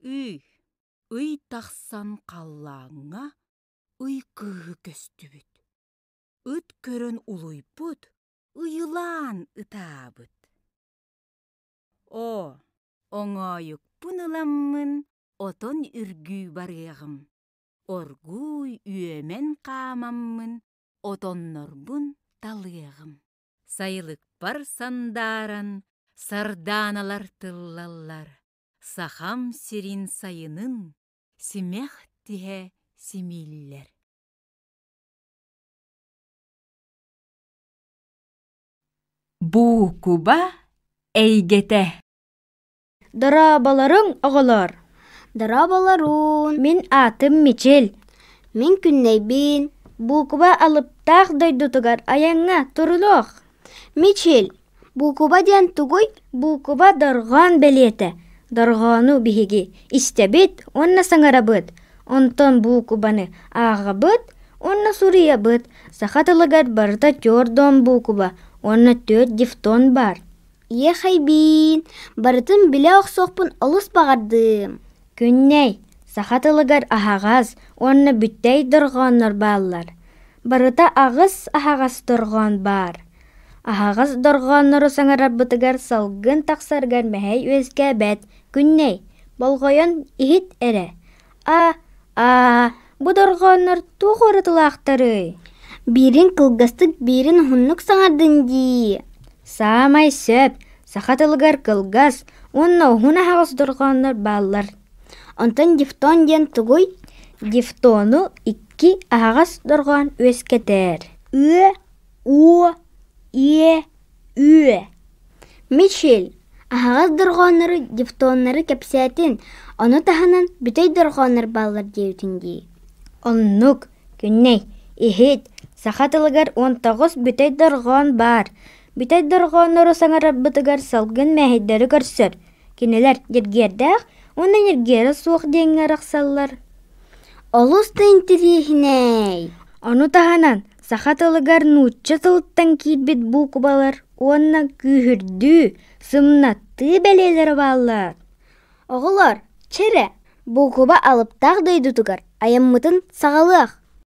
Үй тақсан қаллаңа, үй кығы көстүбіт. Үт көрін улуйпут, ыйылан ытабыт. Оңайык пыныламмын, отон үргүй барығым. Оргуй үйемен қамаммын, отоннорбун талығым. Сайылык бар сандаран, сарданалар тыллалар. Сахам сирин сайынын, симех тиhe симиллер. Бу куба эйгете. Дарабаларың оғалар. Дарабаларун. Мен атым Мичел. Мен күннейбин. Бу куба алып тақ дойдутугар аяңа турулуқ. Мичел, бу куба ден тугуй? Бу куба дарған белеті. Дарғану биһиги истебит, онна саңарабыт. Онтон бу кубаны ағабыт, онна суриябыт. Сахатылыгар барыта тёрдон бу куба, онна 4 дифтон бар. Хайбин, барытын биле оқсоқпын олыс бағардым. Күнней, сахатылыгар ағағаз, онна бүттей дарғаннар баллар. Барыта ағыз ағағаз дарған бар. Ағағаз дарғаннары саңарабытыгар салгын тақсаргар мәхей өзге бәт. Күнней, болғайын ихит әрі. Бұ дарғаннар туғырытылақтары. Бирин кылгастык, бирин хуннук саңардын ди. Самай сөп, сахатылыгар кылгас, онна хуна ағыз дарғаннар баллар. Онтан дифтон ден тугуй? Дифтону 2 ағыз дарған өскетер. Мичел, ағаз дарғаннары дифтоннары кәпсәтін, оны таханан бүтей дарғаннар баллар дейтінді. Оннук, күнней, ихит, сахатылыгар 19 бүтей дарған бар. Бүтей дарғаннары саңарап бұтыгар салгын мәхейдері көрсір. Кенелер ергердәқ, оны ергері суық денгер ақсаллар. Олысты интерехіней. Оны таханан, сахатылыгар нучча тылыттан кейбет бу кубалар, онна күйірді, сымнатты бәлелері баллар. Оғылар, чәрі, бу куба алып тақ дойдутугар, аяммытын сағалық.